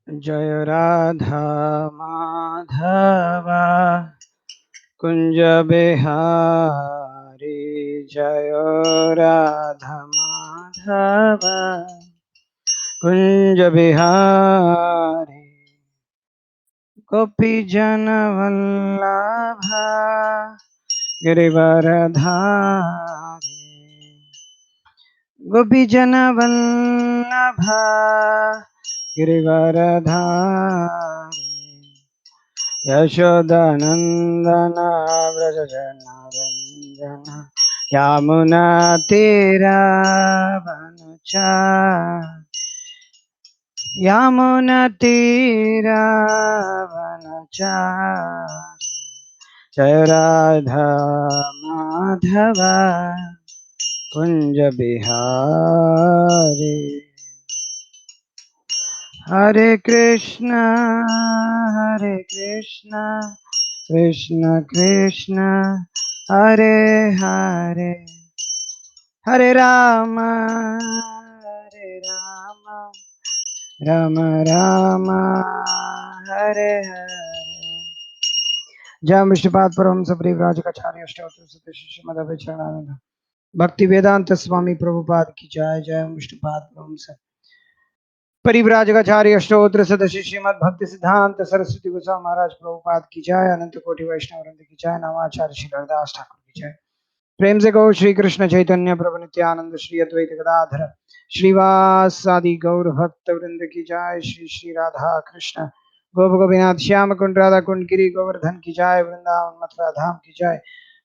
जय राधा माधवा कुंज बिहारी। जय राधा माधवा कुंज बिहारी। गोपी जन वल्लभा गिरिवरधारी। गोपी जन वल्लभा गिरिवरधारी। यशोदानंदन व्रज रंजन यमुना यमुना तीरावनचारि। जय राधा माधवा कुंज बिहारी। हरे कृष्णा कृष्ण कृष्ण हरे हरे, हरे राम राम राम हरे हरे। जय विष्णुपाद परमहंस परिव्राजकाचार्य अष्टोत्तर श्रीमद् चरणानंद भक्ति वेदांत स्वामी प्रभुपाद की जय। जय विष्णुपाद परमहंस परिव्राजकाचार्य अष्टोत्तर सदस्य श्रीमद् भक्ति सिद्धांत सरस्वती गोस्वामी महाराज प्रभुपाद की जय। अनंत कोटि वैष्णव वृंद की जय। नवाचार्य श्री हरदास ठाकुर की जय। प्रेम से गौ श्री कृष्ण चैतन्य प्रभु नित्यानंद श्री अद्वैत गदाधर श्रीवासादि गौर भक्त वृंद की जय। श्री श्री राधा कृष्ण गोप गोपीनाथ श्याम कुंड राधा कुंड गिरी गोवर्धन की जय। वृंदावन मथुरा धाम की जय।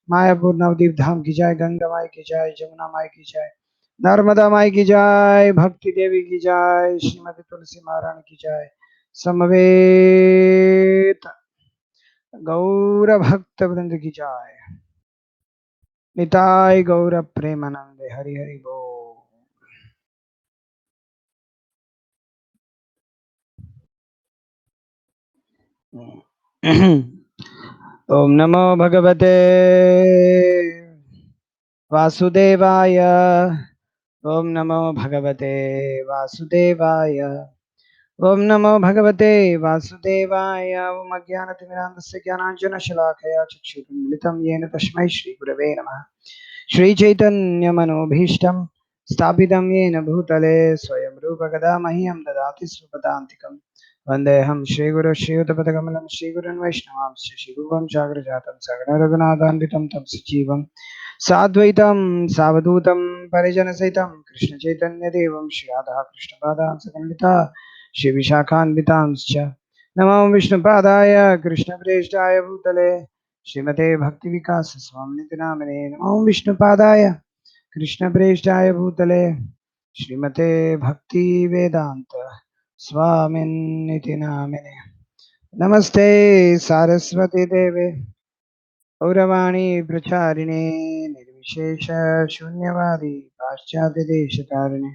मायापुर नवदीप धाम की जय। गंगा माई की जय। जमुना माई की जय। नर्मदा माई की जय। भक्ति देवी की जय। श्रीमती तुलसी महारानी की जय। समवेत गौर भक्त वृंद की जय। निताय गौर प्रेमानंदे हरि हरि बोल। ओम नमो भगवते वासुदेवाय। ओम नमो भगवते वासुदेवाय। ओम नमो भगवते वासुदेवाय। ओम अज्ञानतिमिरान्धस्य ज्ञानाञ्जनशलाकया चक्षुरुन्मिलितं येन तस्मै श्रीगुरवे नमः। श्रीचैतन्यमनोभीष्टं स्थापितं येन भूतले स्वयं रूपकदा मह्यं ददाति स्वपदान्तिकं। वन्देऽहं श्रीगुरुं श्रीयुतपदकमलं श्रीगुरुन् वैष्णवांश्च श्रीरूपं साग्रजातं सगणरघुनाथान्वितं तं सजीवं साद्वैतं सावधूतं परिजनसहितं कृष्णचैतन्यदेवं श्रीराधा कृष्णपादां सकलिता श्रीविशाखान्वितांश्च नमो विष्णुपादाय कृष्णप्रेष्ठाय भूतले श्रीमते भक्ति विकास स्वामी नामिने। नमो विष्णुपादाय कृष्णप्रेष्ठाय भूतले श्रीमते भक्ति वेदांत स्वामिनिति नामिने। नमस्ते सारस्वती देवे गौरवाणी प्रचारिणे निर्विशेष शून्यवादी पाश्चात्य देशतारिणे।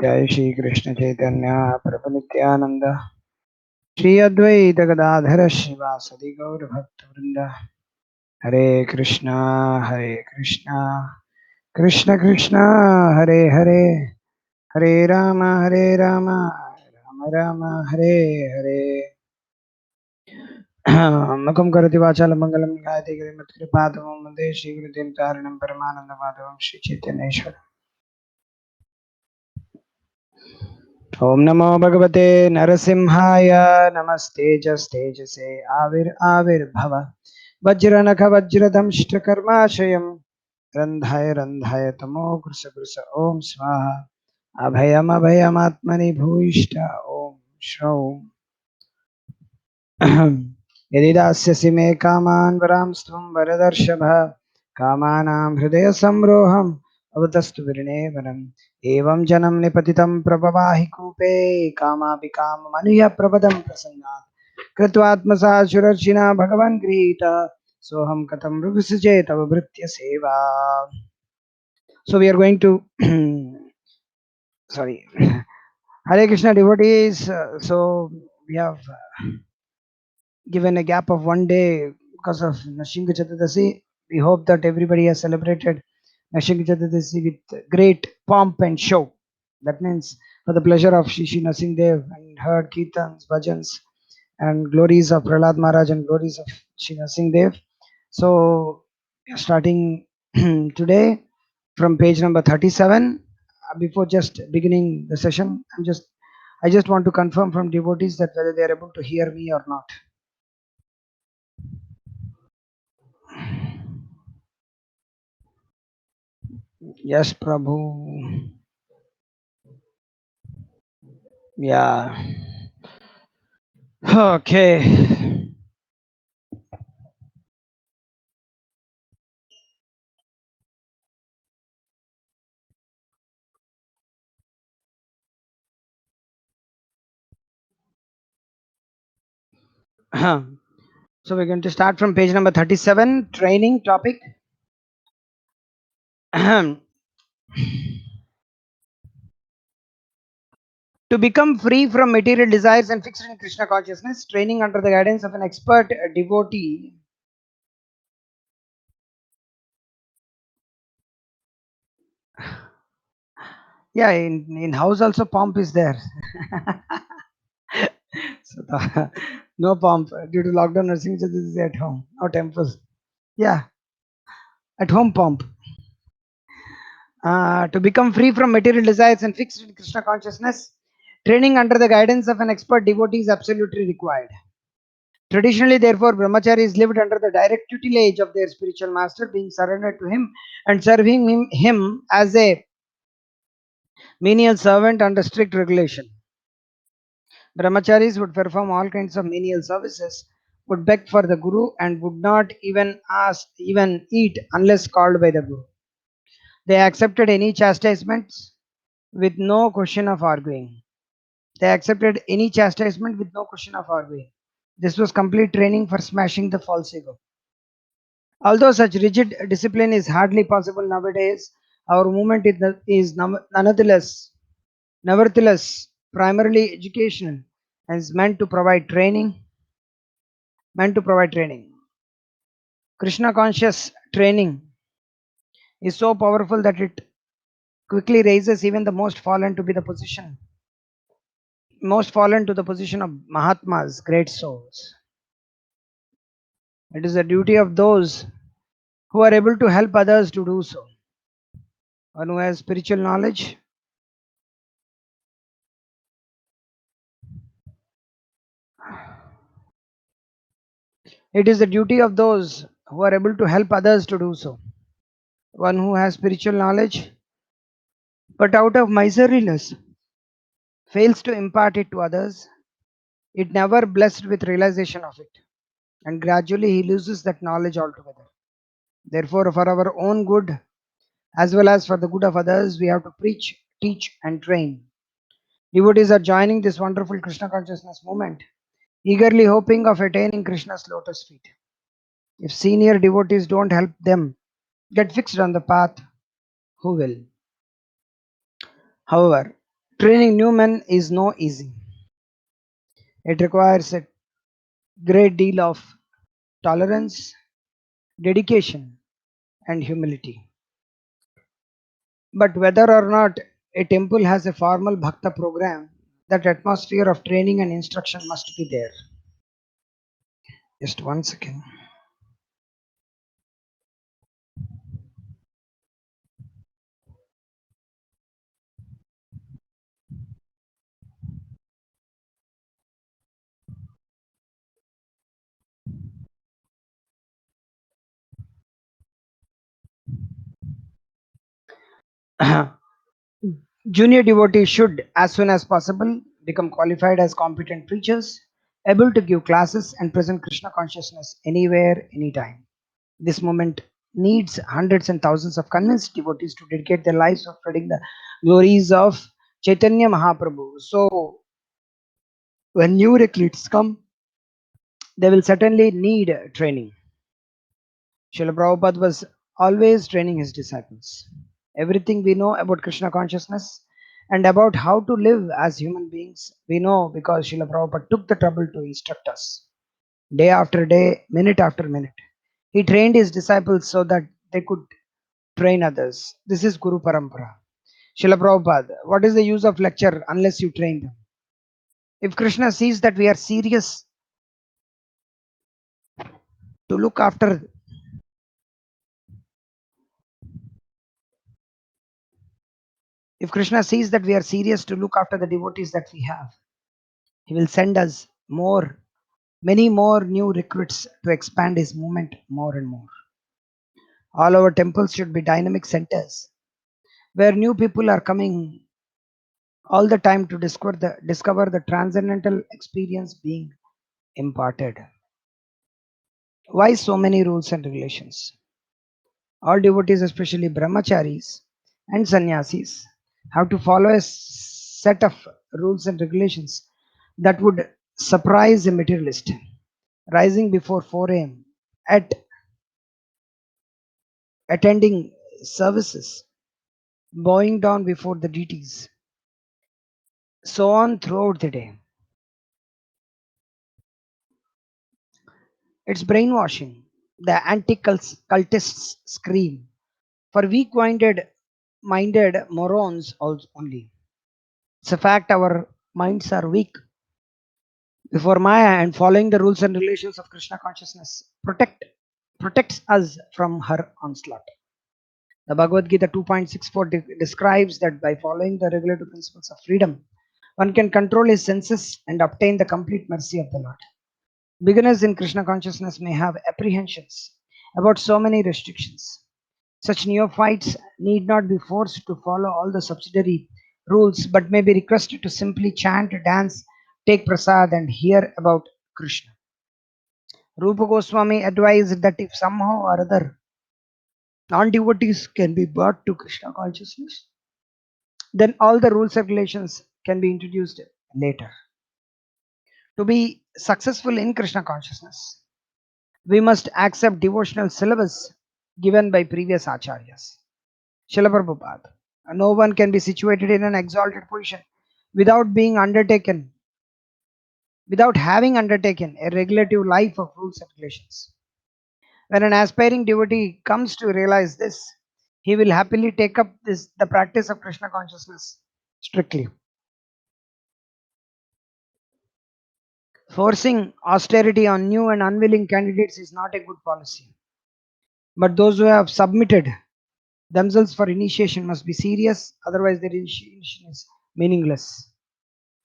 जय श्री कृष्ण चैतन्य प्रभु नित्यानंद श्री अद्वैत गदाधर श्रीवासदि गौर भक्त वृंद। हरे कृष्णा कृष्ण कृष्ण हरे हरे, हरे राम राम राम हरे हरे। मुखं करोति वाचालं मंगलं गायते गिरिं मत्कृपातमं वन्दे श्रीगुरुदेव तारिणं परमानन्दमाधवं श्रीचैतन्येश्वर। ओम नमो भगवते नरसिंहाय। नमस्तेजस्तेजसे आविर्भव वज्रनख वज्रदंष्ट्रकर्माशयम् रन्ध्राय रन्ध्राय तमो कृश कृश ओम स्वाहा। अभयम अभयमात्मनि भूयिष्ठ ओम श्रौं। यदि दास्यसि मे कामान् वरांस्त्वं वरदर्शभ कामानां हृदय संरोहम् अवतस्तु विरणे वरम्। एवं जनं निपतितं प्रभवाहि कूपे कामापि काममनुय प्रपदं प्रसन्नात् कृत्वात्मसा सुरर्चिना भगवन् गृहीत सोऽहं कथं रुभिसुचे तव भृत्य सेवा। So we are going to sorry, Hare Krishna devotees. So we have given a gap of one day because of Nashinga Chaturdasi. We hope that everybody has celebrated Nashinga Chaturdasi with great pomp and show. That means for the pleasure of Shri Shri Nasingdev and heard Kirtans, Bhajans, and glories of Prahlad Maharaj and glories of Shri Singh Dev. So, starting today from page number 37. Before just beginning the session, I just want to confirm from devotees that whether they are able to hear me or not. Yes, Prabhu. Yeah. Okay. So we're going to start from page number 37, training topic. To become free from material desires and fixed in Krishna consciousness, training under the guidance of an expert devotee. Yeah, in house also pomp is there. So no pomp due to lockdown nursing. This is at home or temple. Yeah, at home pomp. To become free from material desires and fixed in Krishna consciousness, training under the guidance of an expert devotee is absolutely required. Traditionally, therefore, brahmacharis lived under the direct tutelage of their spiritual master, being surrendered to him and serving him as a menial servant under strict regulation. Brahmacharis would perform all kinds of menial services, would beg for the Guru, and would not even eat unless called by the Guru. They accepted any chastisements with no question of arguing. They accepted any chastisement with no question of arguing. This was complete training for smashing the false ego. Although such rigid discipline is hardly possible nowadays, our movement is nevertheless primarily educational and is meant to provide training. Krishna conscious training is so powerful that it quickly raises even the most fallen to the position of Mahatmas, great souls. It is the duty of those who are able to help others to do so. One who has spiritual knowledge, it is the duty of those who are able to help others to do so. One who has spiritual knowledge, but out of miserliness fails to impart it to others, it never blessed with realization of it, and gradually he loses that knowledge altogether. Therefore, for our own good as well as for the good of others, we have to preach, teach, and train. Devotees are joining this wonderful Krishna consciousness movement, eagerly hoping of attaining Krishna's lotus feet. If senior devotees don't help them get fixed on the path, who will? However, training new men is no easy. It requires a great deal of tolerance, dedication, and humility. But whether or not a temple has a formal bhakta program, that atmosphere of training and instruction must be there. Just 1 second. Junior devotees should, as soon as possible, become qualified as competent preachers, able to give classes and present Krishna consciousness anywhere, anytime. This movement needs hundreds and thousands of convinced devotees to dedicate their lives of spreading the glories of Chaitanya Mahaprabhu. So, when new recruits come, they will certainly need training. Srila Prabhupada was always training his disciples. Everything we know about Krishna consciousness and about how to live as human beings, we know because Srila Prabhupada took the trouble to instruct us. Day after day, minute after minute. He trained his disciples so that they could train others. This is Guru Parampara. Srila Prabhupada, what is the use of lecture unless you train them? If Krishna sees that we are serious to look after if Krishna sees that we are serious to look after the devotees that we have, he will send us many more new recruits to expand his movement more and more. All our temples should be dynamic centers where new people are coming all the time to discover the transcendental experience being imparted. Why so many rules and regulations? All devotees, especially brahmacharis and sannyasis, have to follow a set of rules and regulations that would surprise a materialist. Rising before 4 a.m. at attending services, bowing down before the deities, so on throughout the day. It's brainwashing. The anti-cultists scream for weak-minded morons only. It's a fact our minds are weak before Maya, and following the rules and regulations of Krishna consciousness protects us from her onslaught. The Bhagavad Gita 2.64 describes that by following the regulative principles of freedom, one can control his senses and obtain the complete mercy of the Lord. Beginners in Krishna consciousness may have apprehensions about so many restrictions. Such neophytes need not be forced to follow all the subsidiary rules, but may be requested to simply chant, dance, take prasad, and hear about Krishna. Rupa Goswami advised that if somehow or other non-devotees can be brought to Krishna consciousness, then all the rules and regulations can be introduced later. To be successful in Krishna consciousness, we must accept devotional syllabus given by previous acharyas. Srila Prabhupada. No one can be situated in an exalted position without having undertaken a regulative life of rules and regulations. When an aspiring devotee comes to realize this, he will happily take up the practice of Krishna consciousness strictly. Forcing austerity on new and unwilling candidates is not a good policy. But those who have submitted themselves for initiation must be serious, otherwise their initiation is meaningless.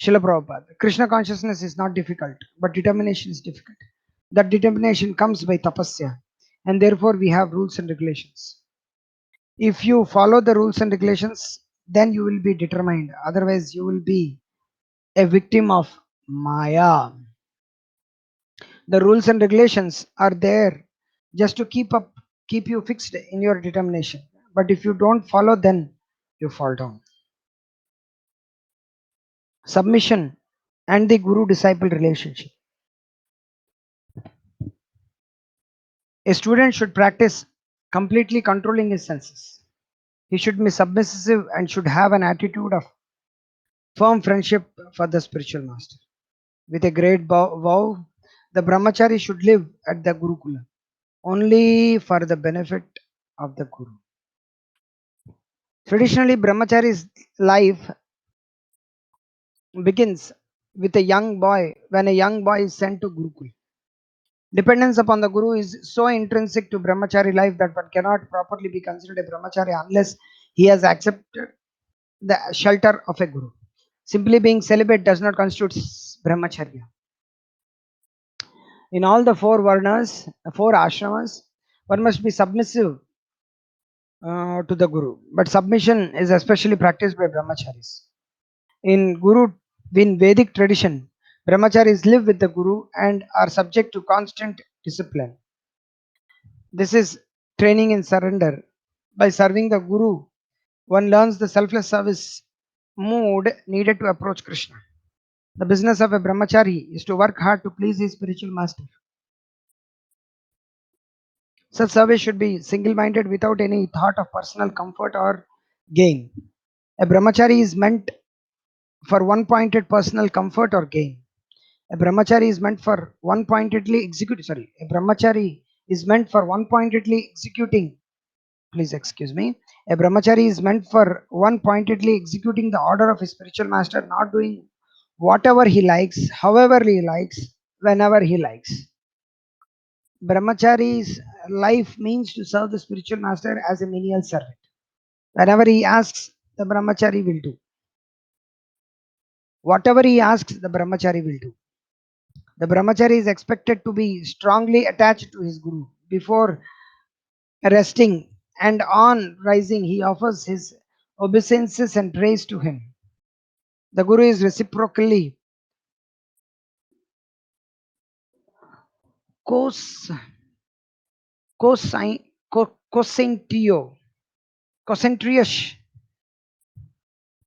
Srila Prabhupada. Krishna consciousness is not difficult, but determination is difficult. That determination comes by tapasya, and therefore we have rules and regulations. If you follow the rules and regulations, then you will be determined. Otherwise, you will be a victim of Maya. The rules and regulations are there just to keep you fixed in your determination. But if you don't follow, then you fall down. Submission and the guru disciple relationship. A student should practice completely controlling his senses. He should be submissive and should have an attitude of firm friendship for the spiritual master. With a great vow, the brahmachari should live at the Gurukula only for the benefit of the Guru. Traditionally, brahmachari's life begins with a young boy when a young boy is sent to Gurukul. Dependence upon the Guru is so intrinsic to brahmachari life that one cannot properly be considered a brahmachari unless he has accepted the shelter of a Guru. Simply being celibate does not constitute brahmacharya. In all the four varnas, four ashramas, one must be submissive to the Guru. But submission is especially practiced by brahmacharis. In Vedic tradition, brahmacharis live with the Guru and are subject to constant discipline. This is training in surrender. By serving the Guru, one learns the selfless service mood needed to approach Krishna. The business of a brahmachari is to work hard to please his spiritual master. Such service should be single-minded without any thought of personal comfort or gain. A brahmachari is meant for one-pointed personal comfort or gain. A brahmachari is meant for one-pointedly executing. Please excuse me. A brahmachari is meant for one-pointedly executing the order of his spiritual master, not doing whatever he likes, however he likes, whenever he likes. Brahmachari's life means to serve the spiritual master as a menial servant. Whenever he asks, the brahmachari will do. Whatever he asks, the brahmachari will do. The brahmachari is expected to be strongly attached to his guru. Before resting and on rising, he offers his obeisances and praise to him. The guru is reciprocally concentrious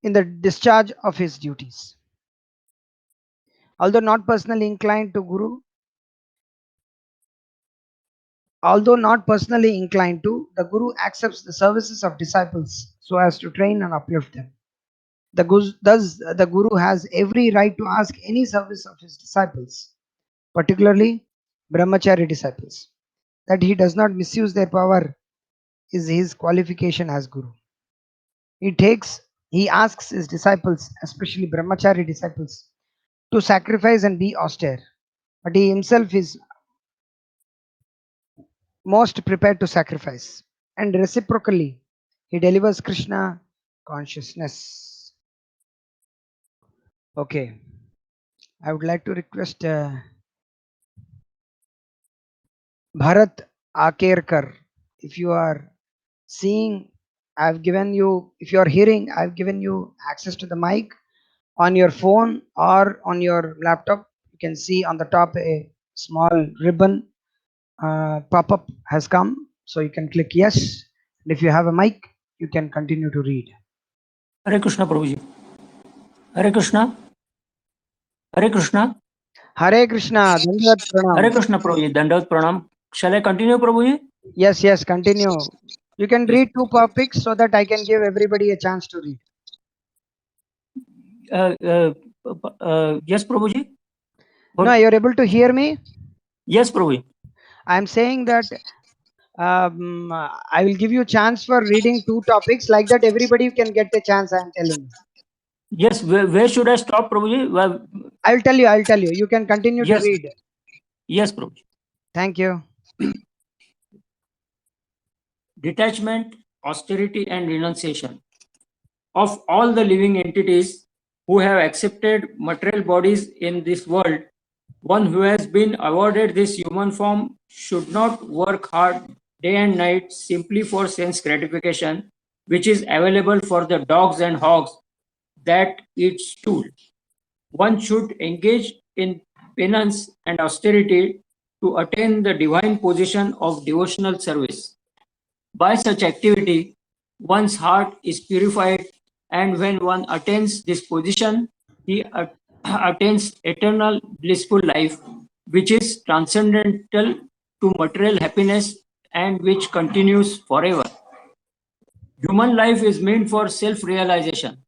in the discharge of his duties. Although not personally inclined, the guru accepts the services of disciples so as to train and uplift them. Thus, the guru has every right to ask any service of his disciples, particularly brahmachari disciples. That he does not misuse their power is his qualification as guru. He asks his disciples, especially brahmachari disciples, to sacrifice and be austere, but he himself is most prepared to sacrifice, and reciprocally, he delivers Krishna consciousness. Okay, I would like to request Bharat Akerkar, if you are seeing, if you are hearing, I've given you access to the mic on your phone or on your laptop. You can see on the top a small ribbon pop-up has come, so you can click yes. And if you have a mic, you can continue to read. Hare Krishna, Prabhuji. Hare Krishna. Hare Krishna. Hare Krishna. Dandavat pranam. Hare Krishna, Prabhuji. Dandavat pranam. Shall I continue, Prabhuji? Yes, continue. You can Yes. read two topics so that I can give everybody a chance to read. Yes, Prabhuji. No, you're able to hear me? Yes, Prabhuji. I'm saying that I will give you a chance for reading two topics. Like that, everybody can get a chance, I'm telling you. Yes, where should I stop, Prabhuji? I'll tell you. You can continue to read. Yes, Prabhuji. Thank you. Detachment, austerity, and renunciation. Of all the living entities who have accepted material bodies in this world, one who has been awarded this human form should not work hard day and night simply for sense gratification, which is available for the dogs and hogs that eat stool. One should engage in penance and austerity to attain the divine position of devotional service. By such activity, one's heart is purified, and when one attains this position, he attains eternal blissful life, which is transcendental to material happiness and which continues forever. Human life is meant for self-realization.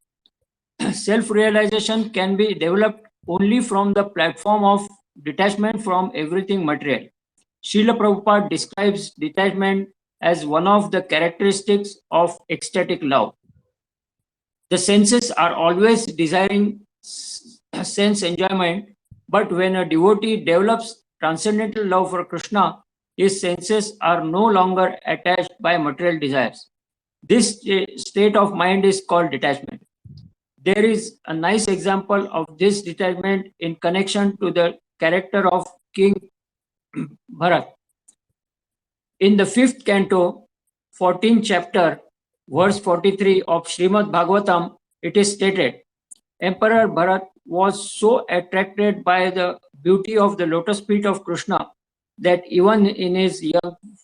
Self-realization can be developed only from the platform of detachment from everything material. Srila Prabhupada describes detachment as one of the characteristics of ecstatic love. The senses are always desiring sense enjoyment, but when a devotee develops transcendental love for Krishna, his senses are no longer attached by material desires. This state of mind is called detachment. There is a nice example of this detachment in connection to the character of King Bharat. In the 5th canto, 14th chapter, verse 43 of Srimad Bhagavatam, it is stated, Emperor Bharat was so attracted by the beauty of the lotus feet of Krishna that even in his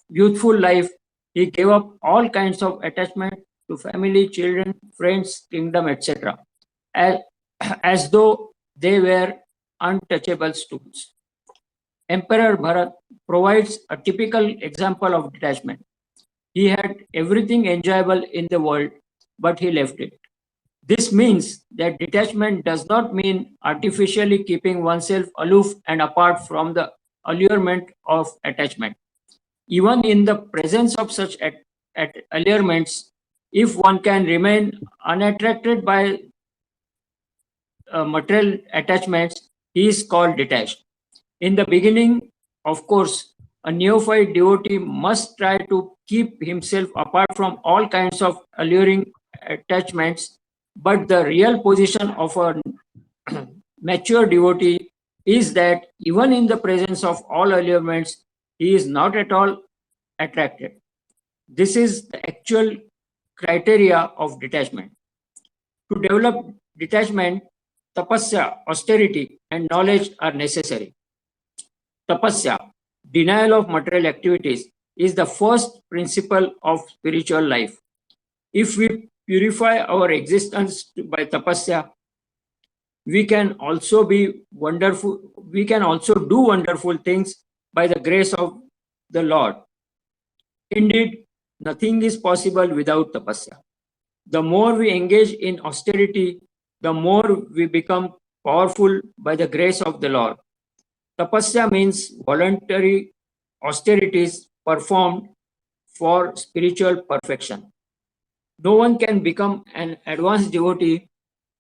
youthful life, he gave up all kinds of attachment to family, children, friends, kingdom, etc., as though they were untouchable stools. Emperor Bharat provides a typical example of detachment. He had everything enjoyable in the world, but he left it. This means that detachment does not mean artificially keeping oneself aloof and apart from the allurement of attachment. Even in the presence of such allurements, if one can remain unattracted by material attachments, he is called detached. In the beginning, of course, a neophyte devotee must try to keep himself apart from all kinds of alluring attachments, but the real position of a mature devotee is that even in the presence of all allurements, he is not at all attracted. This is the actual criteria of detachment. To develop detachment, tapasya, austerity, and knowledge are necessary. Tapasya, denial of material activities, is the first principle of spiritual life. If we purify our existence by tapasya, we can also do wonderful things by the grace of the Lord. Indeed, nothing is possible without tapasya. The more we engage in austerity, the more we become powerful by the grace of the Lord. Tapasya means voluntary austerities performed for spiritual perfection. No one can become an advanced devotee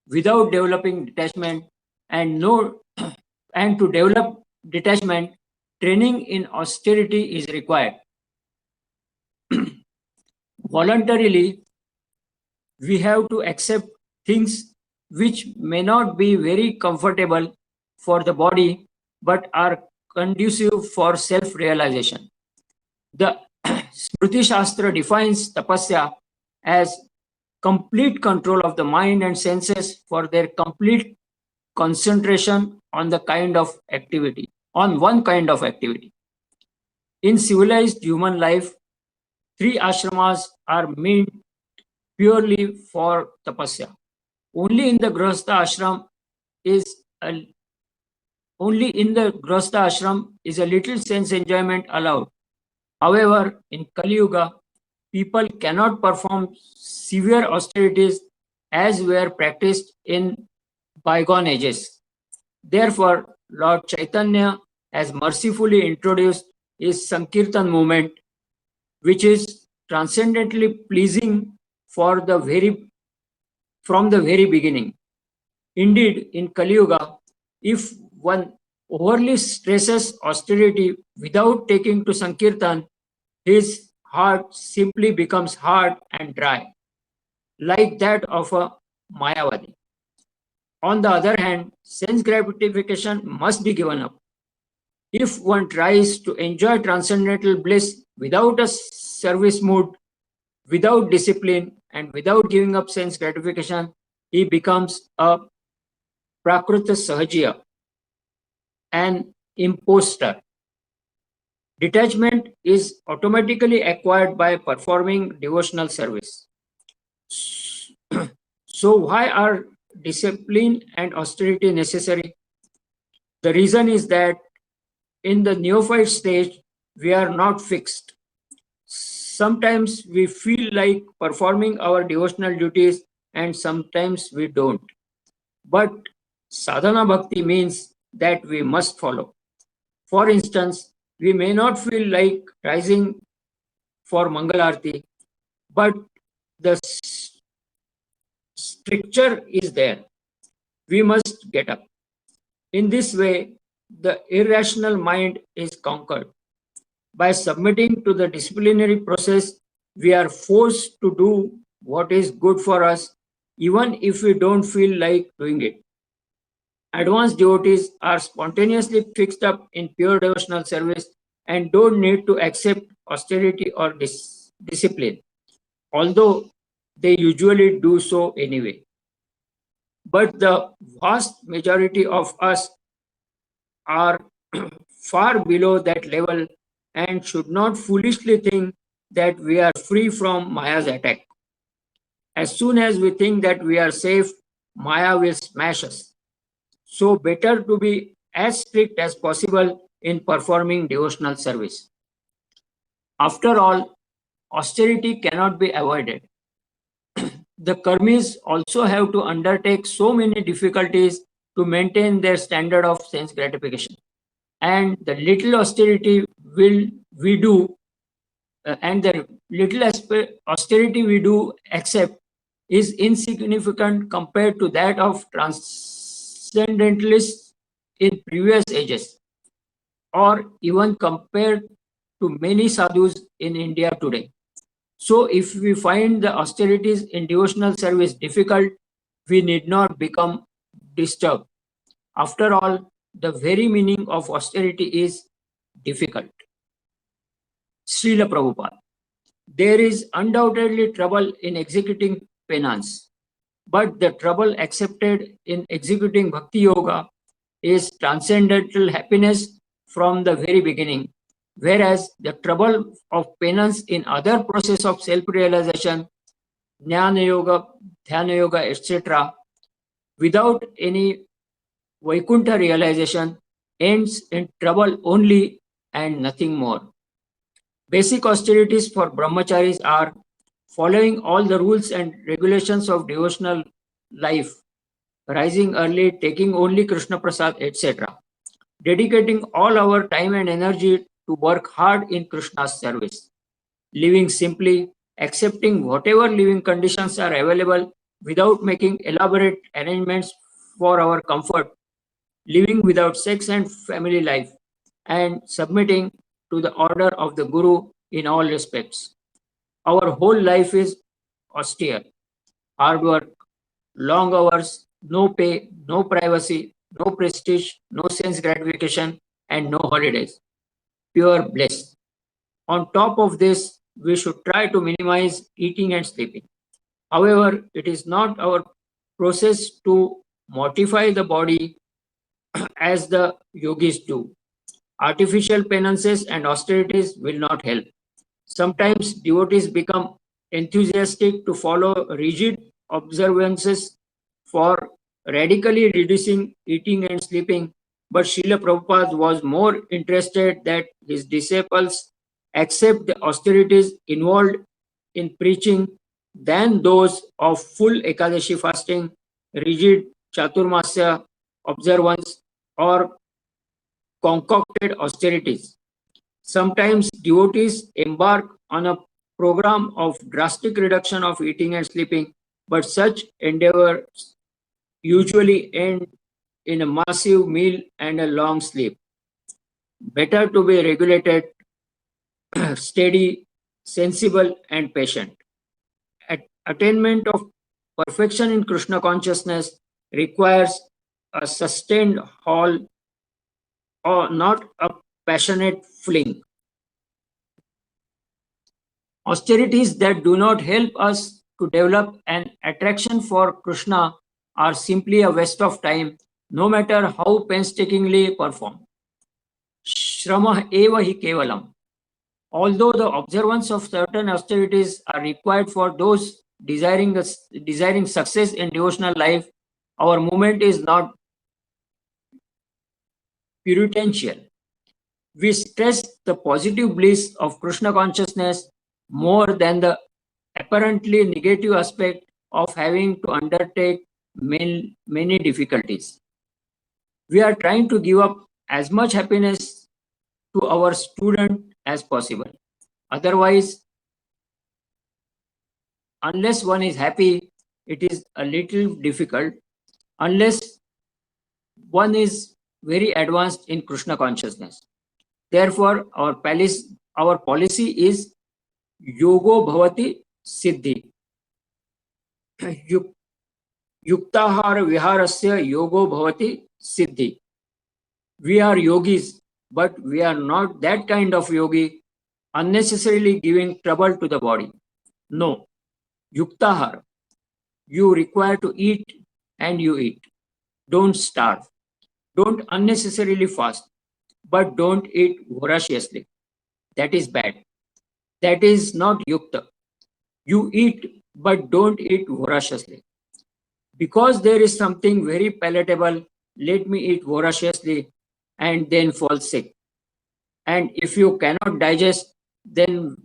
without developing detachment, and and to develop detachment, training in austerity is required. Voluntarily, we have to accept things which may not be very comfortable for the body but are conducive for self-realization. The Smriti Shastra defines tapasya as complete control of the mind and senses for their complete concentration on the kind of activity, on one kind of activity. In civilized human life, 3 ashramas are meant purely for tapasya. Only in the Grihastha ashram is a, only in the Grihastha ashram is a little sense enjoyment allowed. However, in Kali Yuga, people cannot perform severe austerities as were practiced in bygone ages. Therefore, Lord Chaitanya has mercifully introduced his Sankirtan movement, which is transcendently pleasing from the very beginning. Indeed, in Kali Yuga, if one overly stresses austerity without taking to Sankirtan, his heart simply becomes hard and dry, like that of a Mayavadi. On the other hand, sense gratification must be given up. If one tries to enjoy transcendental bliss without a service mood, without discipline, and without giving up sense gratification, he becomes a Prakrita Sahajiya, an imposter. Detachment is automatically acquired by performing devotional service. So, why are discipline and austerity necessary? The reason is that in the neophyte stage, we are not fixed. Sometimes we feel like performing our devotional duties and sometimes we don't. But sadhana bhakti means that we must follow. For instance, we may not feel like rising for Mangalarti, but the stricture is there. We must get up. In this way, the irrational mind is conquered. By submitting to the disciplinary process, we are forced to do what is good for us, even if we don't feel like doing it. Advanced devotees are spontaneously fixed up in pure devotional service and don't need to accept austerity or discipline, although they usually do so anyway. But the vast majority of us are far below that level and should not foolishly think that we are free from Maya's attack. As soon as we think that we are safe, Maya will smash us. So better to be as strict as possible in performing devotional service. After all, austerity cannot be avoided. The karmis also have to undertake so many difficulties to maintain their standard of sense gratification. And the little austerity we do, and the little austerity we do accept is insignificant compared to that of transcendentalists in previous ages, or even compared to many sadhus in India today. So, if we find the austerities in devotional service difficult, we need not become disturbed. After all, the very meaning of austerity is difficult. Srila Prabhupada. There is undoubtedly trouble in executing penance, but the trouble accepted in executing Bhakti Yoga is transcendental happiness from the very beginning, whereas the trouble of penance in other process of self-realization, Jnana Yoga, Dhyana Yoga, etc., without any Vaikuntha realization, ends in trouble only and nothing more. Basic austerities for brahmacharis are following all the rules and regulations of devotional life, rising early, taking only Krishna Prasad, etc. Dedicating all our time and energy to work hard in Krishna's service. Living simply, accepting whatever living conditions are available without making elaborate arrangements for our comfort. Living without sex and family life, and submitting to the order of the Guru in all respects. Our whole life is austere, hard work, long hours, no pay, no privacy, no prestige, no sense gratification, and no holidays. Pure bliss. On top of this, we should try to minimize eating and sleeping. However, it is not our process to mortify the body as the yogis do. Artificial penances and austerities will not help. Sometimes devotees become enthusiastic to follow rigid observances for radically reducing eating and sleeping, but Srila Prabhupada was more interested that his disciples accept the austerities involved in preaching than those of full Ekadashi fasting, rigid Chaturmasya observance, or concocted austerities. Sometimes devotees embark on a program of drastic reduction of eating and sleeping, but such endeavors usually end in a massive meal and a long sleep. Better to be regulated, steady, sensible, and patient. Attainment of perfection in Krishna consciousness requires a sustained haul, or not a passionate fling. Austerities that do not help us to develop an attraction for Krishna are simply a waste of time, no matter how painstakingly performed. Shrama eva hi kevalam. Although the observance of certain austerities are required for those desiring success in devotional life, our movement is not puritanical. We stress the positive bliss of Krishna consciousness more than the apparently negative aspect of having to undertake many difficulties. We are trying to give up as much happiness to our student as possible. Otherwise, unless one is happy, it is a little difficult, unless one is very advanced in Krishna consciousness. Therefore, our policy is yogo bhavati siddhi. Yuktahara viharasya yogo bhavati siddhi. We are yogis, but we are not that kind of yogi unnecessarily giving trouble to the body. No. Yuktahara. You require to eat and you eat. Don't starve. Don't unnecessarily fast, but don't eat voraciously. That is bad. That is not yukta. You eat, but don't eat voraciously. Because there is something very palatable, let me eat voraciously and then fall sick. And if you cannot digest, then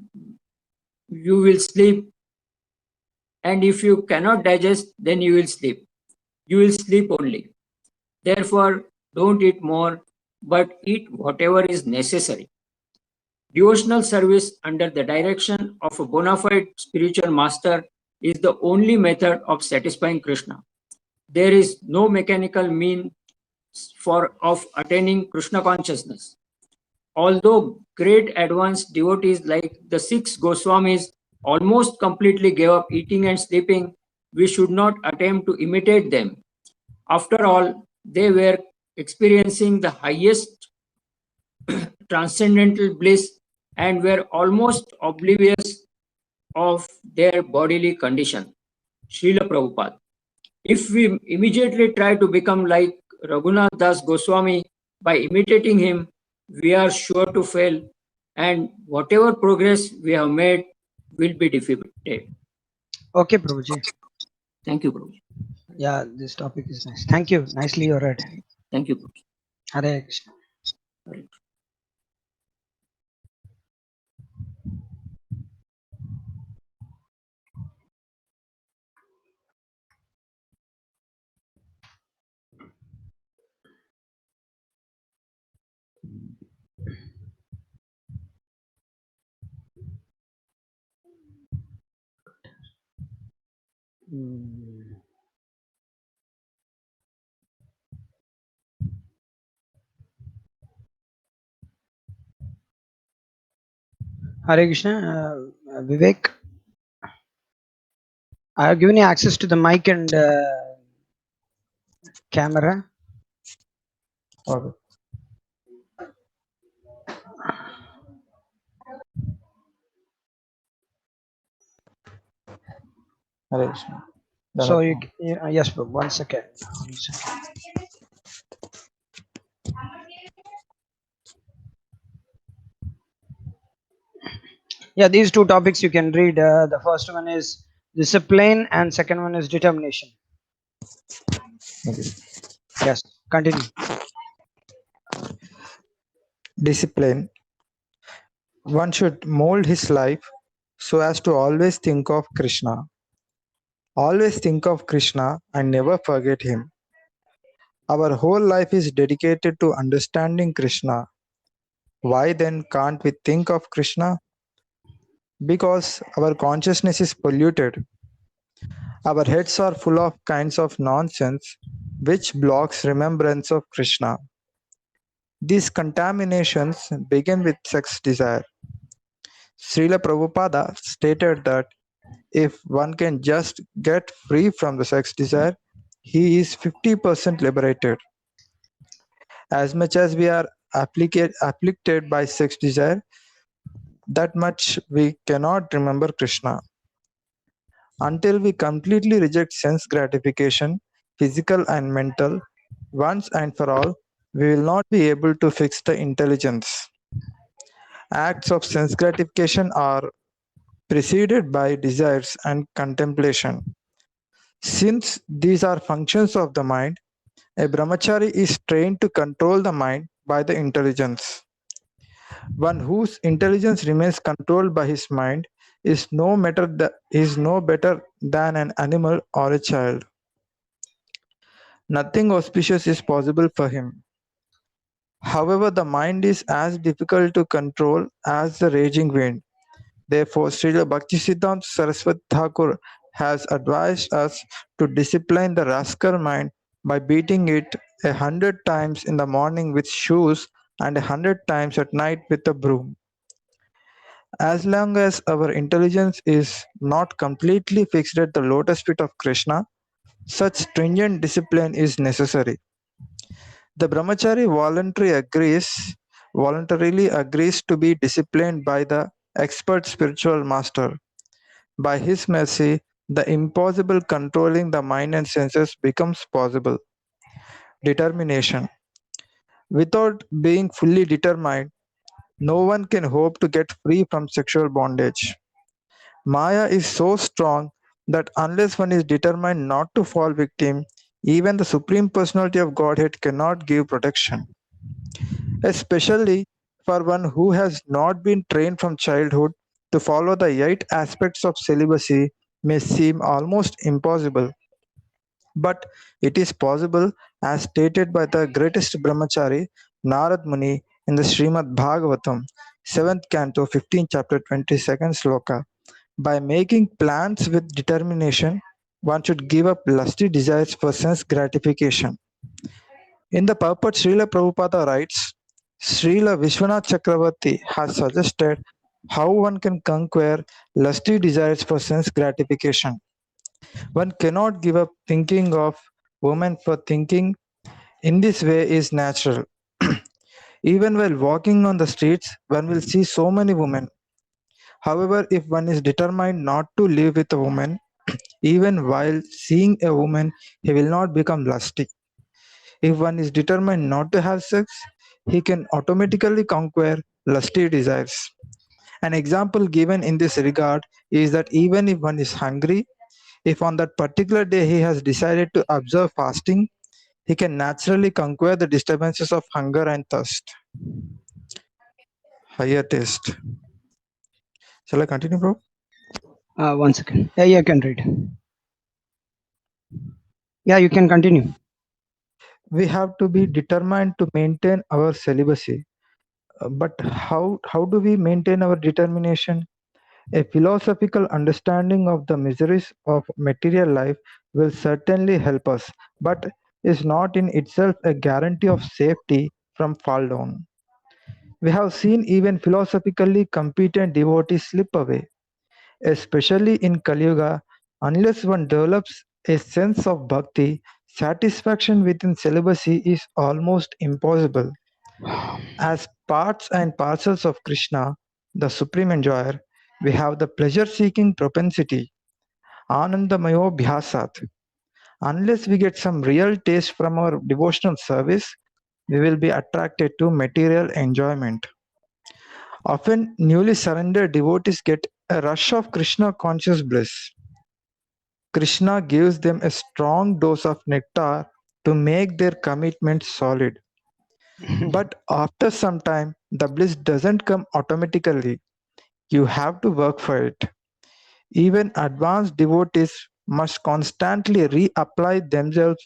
you will sleep. And if you cannot digest, then you will sleep. You will sleep only. Therefore, don't eat more, but eat whatever is necessary. Devotional service under the direction of a bona fide spiritual master is the only method of satisfying Krishna. there is no mechanical means of attaining Krishna consciousness. Although great advanced devotees like the six Goswamis almost completely gave up eating and sleeping, we should not attempt to imitate them. After all, they were experiencing the highest transcendental bliss and were almost oblivious of their bodily condition. Srila Prabhupada. If we immediately try to become like Raghunath Das Goswami by imitating him, we are sure to fail, and whatever progress we have made will be defeated. Okay, Prabhuji. Thank you, Prabhuji. Yeah, this topic is nice. Thank you. Nicely you read. Thank you, Prabhuji. Hare Krishna. Hare Hare Krishna. Vivek, I have given you access to the mic and camera. Okay. Hare Krishna. So yes, Prabhu. 1 second. 1 second. Yeah, these two topics you can read. The first one is discipline, and second one is determination. Okay. Yes, continue. Discipline. One should mold his life so as to always think of Krishna. Always think of Krishna and never forget him. Our whole life is dedicated to understanding Krishna. Why then can't we think of Krishna? Because our consciousness is polluted. Our heads are full of kinds of nonsense which blocks remembrance of Krishna. These contaminations begin with sex desire. Srila Prabhupada stated that if one can just get free from the sex desire, he is 50% liberated. As much as we are afflicted by sex desire, that much we cannot remember Krishna. Until we completely reject sense gratification, physical and mental, once and for all, we will not be able to fix the intelligence. Acts of sense gratification are preceded by desires and contemplation. Since these are functions of the mind, a brahmachari is trained to control the mind by the intelligence. One whose intelligence remains controlled by his mind is no better than an animal or a child. Nothing auspicious is possible for him. However, the mind is as difficult to control as the raging wind. Therefore, Srila Bhaktisiddhanta Saraswati Thakur has advised us to discipline the rascal mind by beating it 100 times in the morning with shoes and 100 times at night with a broom. As long as our intelligence is not completely fixed at the lotus feet of Krishna, such stringent discipline is necessary. The brahmachari voluntarily agrees to be disciplined by the expert spiritual master. By his mercy, the impossible controlling the mind and senses becomes possible. Determination. Without being fully determined, no one can hope to get free from sexual bondage. Maya is so strong that unless one is determined not to fall victim, even the Supreme Personality of Godhead cannot give protection. Especially for one who has not been trained from childhood to follow the 8 aspects of celibacy may seem almost impossible. But it is possible as stated by the greatest brahmachari, Narad Muni, in the Srimad Bhagavatam, 7th canto, 15th chapter, 22nd sloka. By making plans with determination, one should give up lusty desires for sense gratification. In the purport, Srila Prabhupada writes, Srila Vishwanath Chakravarti has suggested how one can conquer lusty desires for sense gratification. One cannot give up thinking of women, for thinking in this way is natural. Even while walking on the streets, one will see so many women. However, if one is determined not to live with a woman, even while seeing a woman, he will not become lusty. If one is determined not to have sex, he can automatically conquer lusty desires. An example given in this regard is that even if one is hungry, if on that particular day he has decided to observe fasting, he can naturally conquer the disturbances of hunger and thirst. Higher taste. Shall I continue, bro? 1 second. Yeah, you can read. Yeah, you can continue. We have to be determined to maintain our celibacy. But how do we maintain our determination? A philosophical understanding of the miseries of material life will certainly help us, but is not in itself a guarantee of safety from fall down. We have seen even philosophically competent devotees slip away, especially in Kali Yuga. Unless one develops a sense of bhakti, satisfaction within celibacy is almost impossible. As parts and parcels of Krishna, the supreme enjoyer, we have the pleasure-seeking propensity, anandamayo bhyasat. Unless we get some real taste from our devotional service, we will be attracted to material enjoyment. Often, newly surrendered devotees get a rush of Krishna conscious bliss. Krishna gives them a strong dose of nectar to make their commitment solid. But after some time, the bliss doesn't come automatically. You have to work for it. Even advanced devotees must constantly reapply themselves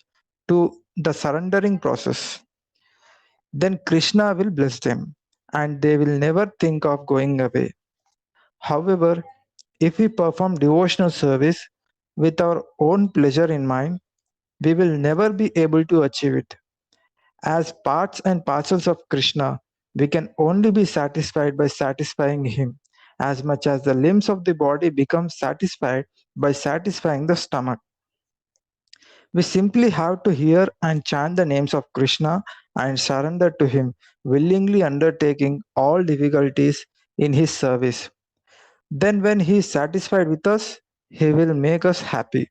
to the surrendering process. Then Krishna will bless them, and they will never think of going away. However, if we perform devotional service with our own pleasure in mind, we will never be able to achieve it. As parts and parcels of Krishna, we can only be satisfied by satisfying Him, as much as the limbs of the body become satisfied by satisfying the stomach. We simply have to hear and chant the names of Krishna and surrender to Him, willingly undertaking all difficulties in His service. Then, when He is satisfied with us, He will make us happy.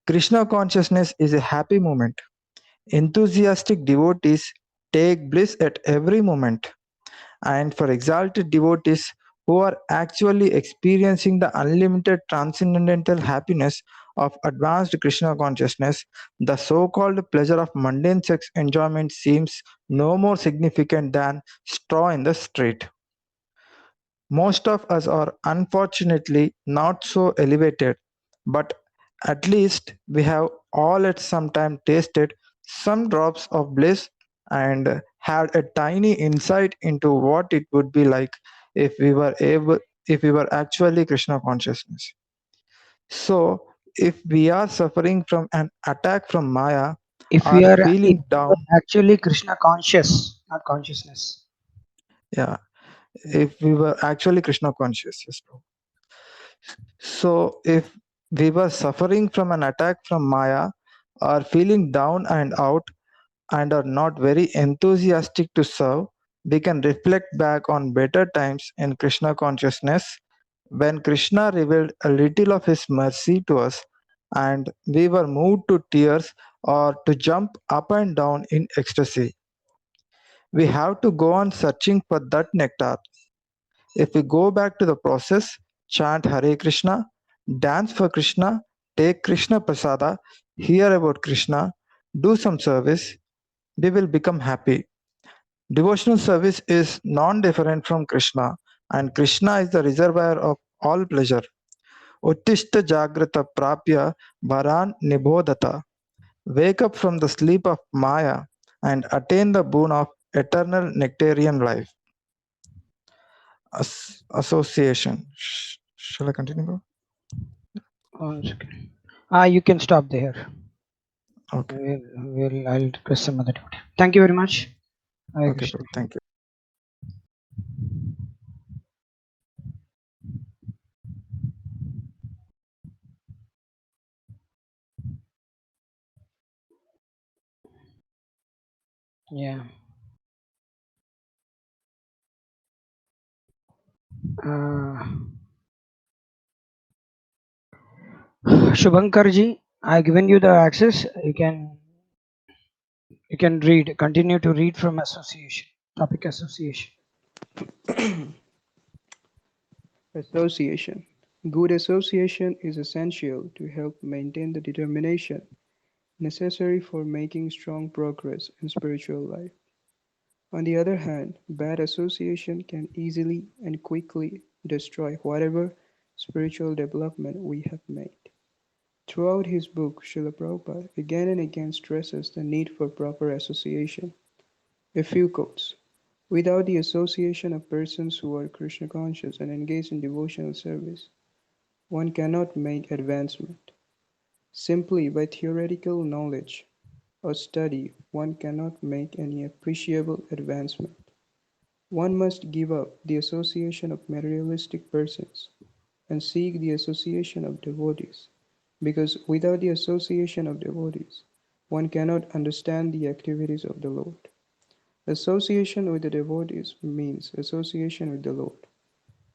Krishna consciousness is a happy moment. Enthusiastic devotees take bliss at every moment, and for exalted devotees who are actually experiencing the unlimited transcendental happiness of advanced Krishna consciousness, the so-called pleasure of mundane sex enjoyment seems no more significant than straw in the street. Most of us are unfortunately not so elevated, but at least we have all at some time tasted some drops of bliss and had a tiny insight into what it would be like if we were actually Krishna consciousness. So if we are suffering from an attack from Maya If or we are feeling down, actually Krishna conscious, not consciousness. yeah, if we were actually Krishna conscious, yes, bro. So, if we were suffering from an attack from Maya, or feeling down and out, and are not very enthusiastic to serve, we can reflect back on better times in Krishna consciousness when Krishna revealed a little of His mercy to us and we were moved to tears or to jump up and down in ecstasy. We have to go on searching for that nectar. If we go back to the process, chant Hare Krishna, dance for Krishna, take Krishna Prasada, hear about Krishna, do some service, we will become happy. Devotional service is non-different from Krishna, and Krishna is the reservoir of all pleasure. Uttishta Jagrata Prapya Varan Nibodhata. Wake up from the sleep of Maya and attain the boon of eternal nectarian life. Association. Shall I continue, bro? 1 second. You can stop there. Okay. I'll request some other devotee. Thank you very much. Hare Okay, Krishna. Prabhu. Thank you. Yeah. Uh, Shubhankar ji, I've given you the access. You can read. Continue to read from association. Topic association. Association. Good association is essential to help maintain the determination necessary for making strong progress in spiritual life. On the other hand, bad association can easily and quickly destroy whatever spiritual development we have made. Throughout his book, Srila Prabhupada again and again stresses the need for proper association. A few quotes. Without the association of persons who are Krishna conscious and engaged in devotional service, one cannot make advancement. Simply by theoretical knowledge or study, one cannot make any appreciable advancement. One must give up the association of materialistic persons and seek the association of devotees, because without the association of devotees, one cannot understand the activities of the Lord. Association with the devotees means association with the Lord.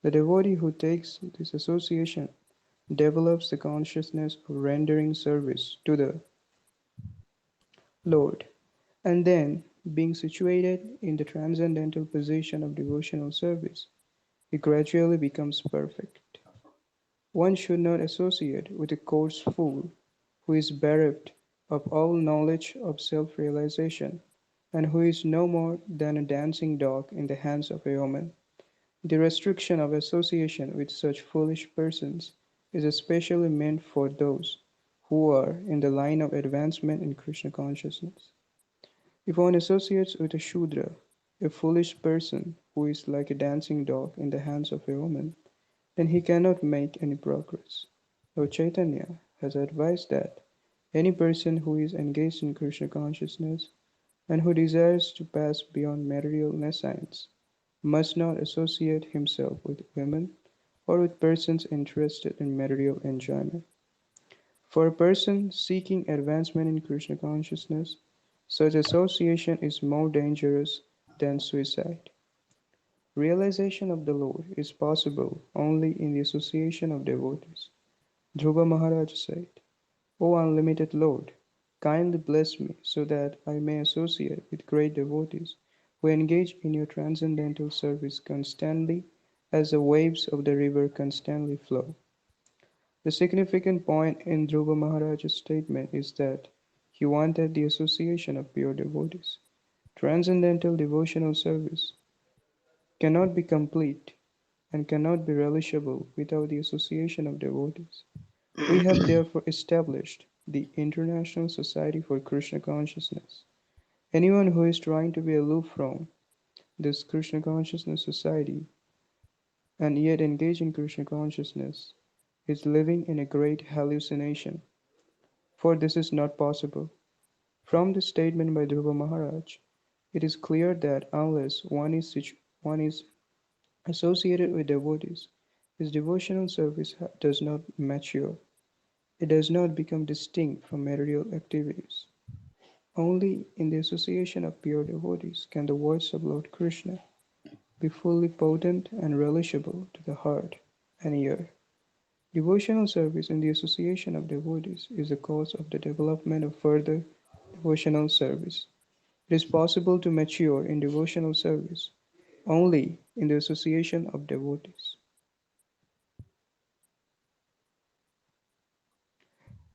The devotee who takes this association develops the consciousness of rendering service to the Lord, and then, being situated in the transcendental position of devotional service, he gradually becomes perfect. One should not associate with a coarse fool who is bereft of all knowledge of self-realization and who is no more than a dancing dog in the hands of a woman. The restriction of association with such foolish persons is especially meant for those who are in the line of advancement in Krishna consciousness. If one associates with a Shudra, a foolish person who is like a dancing dog in the hands of a woman, then he cannot make any progress. Lord Chaitanya has advised that any person who is engaged in Krishna consciousness and who desires to pass beyond material nescience must not associate himself with women or with persons interested in material enjoyment. For a person seeking advancement in Krishna consciousness, such association is more dangerous than suicide. Realization of the Lord is possible only in the association of devotees. Dhruva Maharaj said, O unlimited Lord, kindly bless me so that I may associate with great devotees who engage in your transcendental service constantly as the waves of the river constantly flow. The significant point in Dhruva Maharaj's statement is that he wanted the association of pure devotees. Transcendental devotional service cannot be complete and cannot be relishable without the association of devotees. We have therefore established the International Society for Krishna Consciousness. Anyone who is trying to be aloof from this Krishna Consciousness Society and yet engage in Krishna consciousness is living in a great hallucination, for this is not possible. From this statement by Dhruva Maharaj, it is clear that unless one is associated with devotees, his devotional service does not mature. It does not become distinct from material activities. Only in the association of pure devotees can the words of Lord Krishna be fully potent and relishable to the heart and ear. Devotional service in the association of devotees is the cause of the development of further devotional service. It is possible to mature in devotional service only in the association of devotees.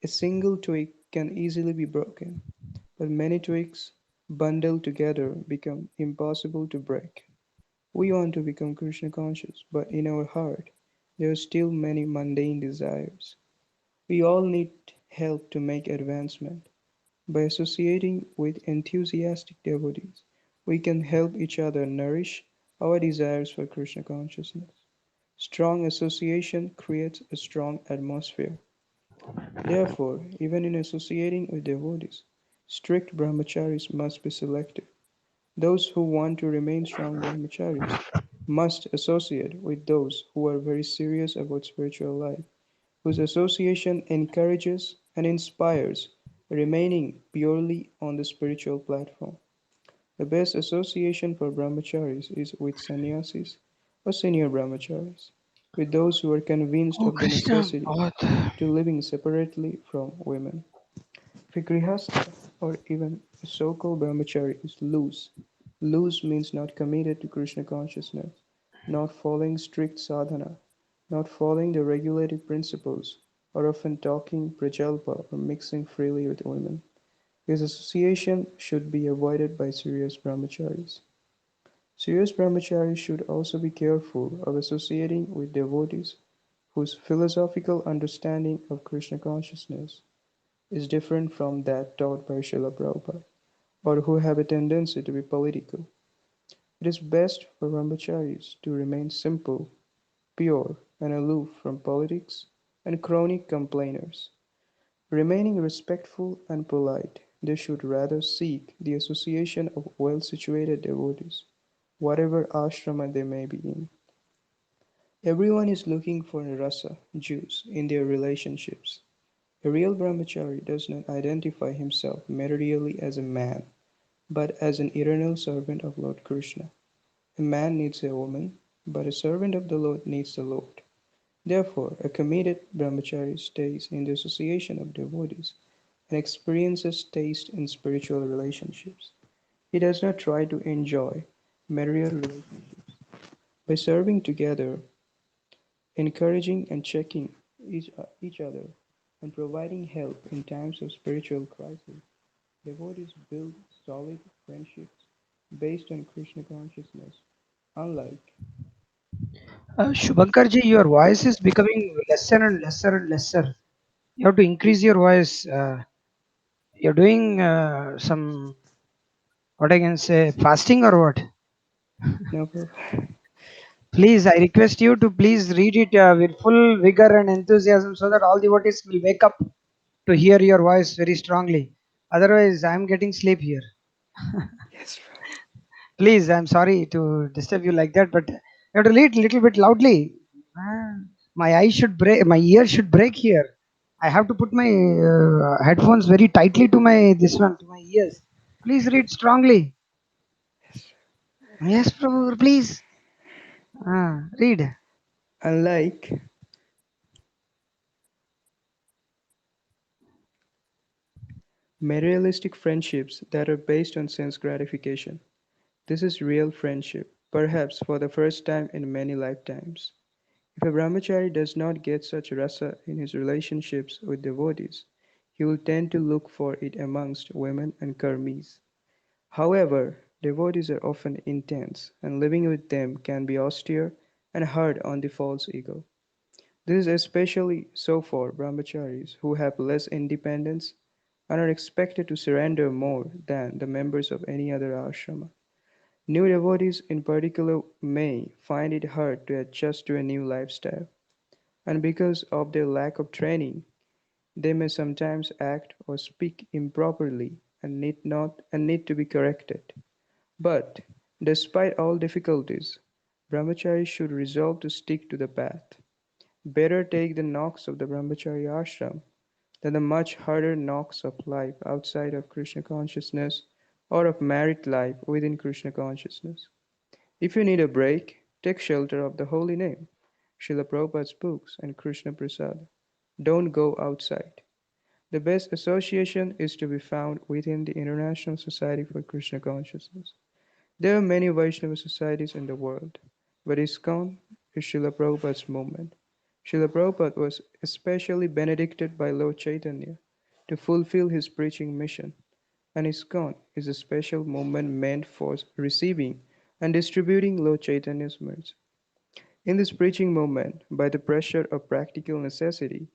A single twig can easily be broken, but many twigs bundled together become impossible to break. We want to become Krishna conscious, but in our heart there are still many mundane desires. We all need help to make advancement. By associating with enthusiastic devotees, we can help each other nourish our desires for Krishna consciousness. Strong association creates a strong atmosphere. Therefore, even in associating with devotees, strict brahmacharis must be selective. Those who want to remain strong brahmacharis must associate with those who are very serious about spiritual life, whose association encourages and inspires remaining purely on the spiritual platform. The best association for brahmacharis is with sannyasis or senior brahmacharis, with those who are convinced Oh, of the Krishna, necessity बहुत. to living separately from women. If a grihastha or even a so-called brahmachari is loose, loose means not committed to Krishna consciousness, not following strict sadhana, not following the regulative principles, or often talking prajalpa or mixing freely with women. His association should be avoided by serious brahmacharis. Serious brahmacharis should also be careful of associating with devotees whose philosophical understanding of Krishna consciousness is different from that taught by Srila Prabhupada, or who have a tendency to be political. It is best for brahmacharis to remain simple, pure, and aloof from politics and chronic complainers. Remaining respectful and polite, they should rather seek the association of well-situated devotees, whatever ashrama they may be in. Everyone is looking for a rasa, juice, in their relationships. A real brahmachari does not identify himself materially as a man, but as an eternal servant of Lord Krishna. A man needs a woman, but a servant of the Lord needs the Lord. Therefore, a committed brahmachari stays in the association of devotees and experiences taste in spiritual relationships. He does not try to enjoy material relationships. By serving together, encouraging and checking each other, and providing help in times of spiritual crisis, devotees build solid friendships based on Krishna consciousness, unlike Shubhankar ji, your voice is becoming lesser and lesser and lesser. You have to increase your voice. You're doing some, what I can say, fasting or what? no Prabhu. Please, I request you to please read it with full vigor and enthusiasm so that all devotees will wake up to hear your voice very strongly. Otherwise, I'm getting sleep here. Yes, Please, I'm sorry to disturb you like that, but you have to read little bit loudly. My eye should break, my ear should break here. I have to put my headphones very tightly to my this one to my ears. Please read strongly. Yes, Prabhu, please. Read. unlike materialistic friendships that are based on sense gratification. This is real friendship, perhaps for the first time in many lifetimes. If a brahmachari does not get such rasa in his relationships with devotees, he will tend to look for it amongst women and karmis. However, devotees are often intense, and living with them can be austere and hard on the false ego. This is especially so for brahmacharis who have less independence and are expected to surrender more than the members of any other ashrama. New devotees in particular may find it hard to adjust to a new lifestyle, and because of their lack of training, they may sometimes act or speak improperly and need to be corrected. But despite all difficulties, brahmacharis should resolve to stick to the path. Better take the knocks of the brahmachari ashram than the much harder knocks of life outside of Krishna consciousness or of married life within Krishna consciousness. If you need a break, take shelter of the holy name, Srila Prabhupada's books, and Krishna Prasad. Don't go outside. The best association is to be found within the International Society for Krishna Consciousness. There are many Vaishnava societies in the world, but ISKCON is Srila Prabhupada's movement. Srila Prabhupada was especially benedicted by Lord Chaitanya to fulfill his preaching mission, and ISKCON is a special movement meant for receiving and distributing Lord Chaitanya's merits. In this preaching movement, by the pressure of practical necessity,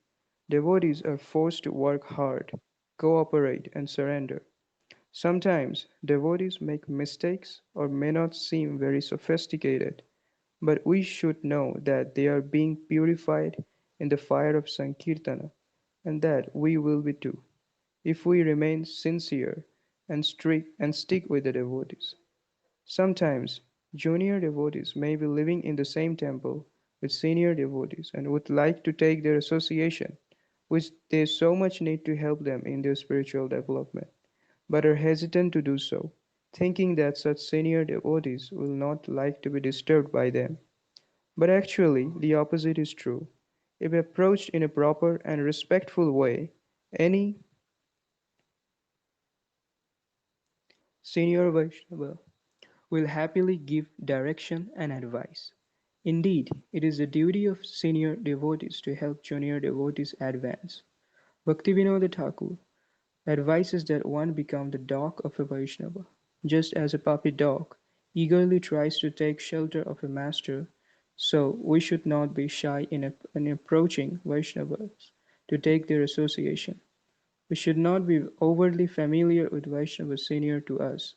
devotees are forced to work hard, cooperate, and surrender. Sometimes devotees make mistakes or may not seem very sophisticated, but we should know that they are being purified in the fire of Sankirtana and that we will be too, if we remain sincere and strict and stick with the devotees. Sometimes junior devotees may be living in the same temple with senior devotees and would like to take their association, which they so much need to help them in their spiritual development, but are hesitant to do so, thinking that such senior devotees will not like to be disturbed by them. But actually, the opposite is true. If approached in a proper and respectful way, any senior Vaishnava will happily give direction and advice. Indeed, it is the duty of senior devotees to help junior devotees advance. Bhaktivinoda Thakur advises that one become the dog of a Vaishnava, just as a puppy dog eagerly tries to take shelter of a master, so we should not be shy in approaching Vaishnavas to take their association. We should not be overly familiar with Vaishnavas senior to us,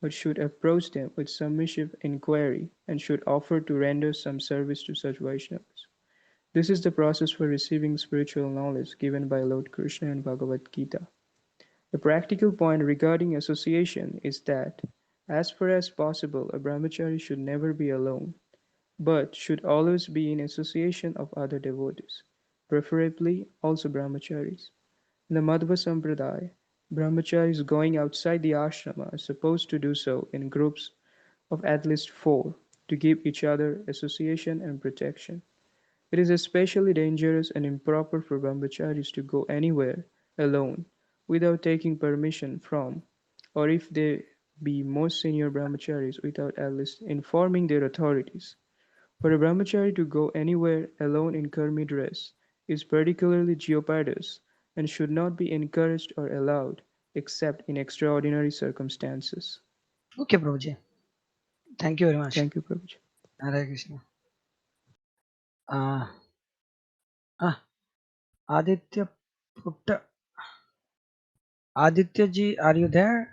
but should approach them with submissive inquiry and should offer to render some service to such Vaishnavas. This is the process for receiving spiritual knowledge given by Lord Krishna in Bhagavad Gita. The practical point regarding association is that, as far as possible, a brahmachari should never be alone, but should always be in association of other devotees, preferably also brahmacharis. In the Madhva Sampradaya, brahmacharis going outside the ashrama are supposed to do so in groups of at least four to give each other association and protection. It is especially dangerous and improper for brahmacharis to go anywhere alone without taking permission from, or if they be most senior brahmacharis, without at least informing their authorities. For a brahmachari to go anywhere alone in karmi dress is particularly jeopardous and should not be encouraged or allowed except in extraordinary circumstances. Okay, Prabhuji. Thank you very much. Thank you, Prabhuji. Hare Krishna. Uh, Aditya Putta. Aditya ji, are you there?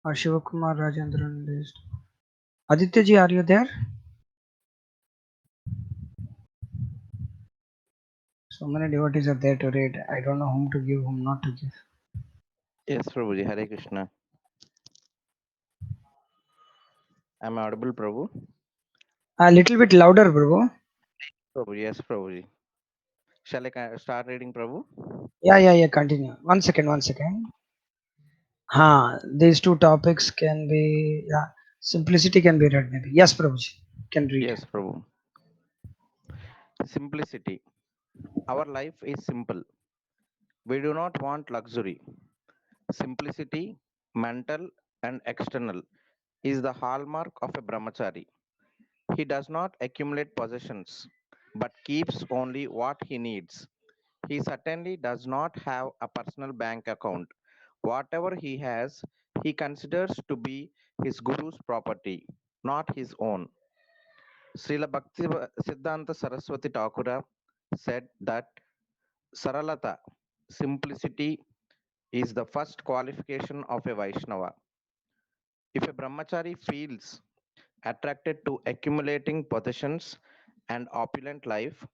Or Shivakumar Rajendran list. Aditya ji, are you there? So many devotees are there to read. I don't know whom to give, whom not to give. Yes, Prabhuji. Hare Krishna. Am I audible, Prabhu? A little bit louder, Prabhu. Prabhu, yes, Prabhuji. Shall I start reading, Prabhu? Yeah. Continue. One second. These two topics can be, simplicity can be read maybe. Yes, Prabhuji. Can read. Yes, Prabhu. Simplicity. Our life is simple. We do not want luxury. Simplicity, mental and external, is the hallmark of a brahmachari. He does not accumulate possessions, but keeps only what he needs. He certainly does not have a personal bank account. Whatever he has, he considers to be his guru's property, not his own. Srila Bhakti Siddhanta Saraswati Thakura said that Saralata, simplicity, is the first qualification of a Vaishnava. If a brahmachari feels attracted to accumulating possessions and opulent life,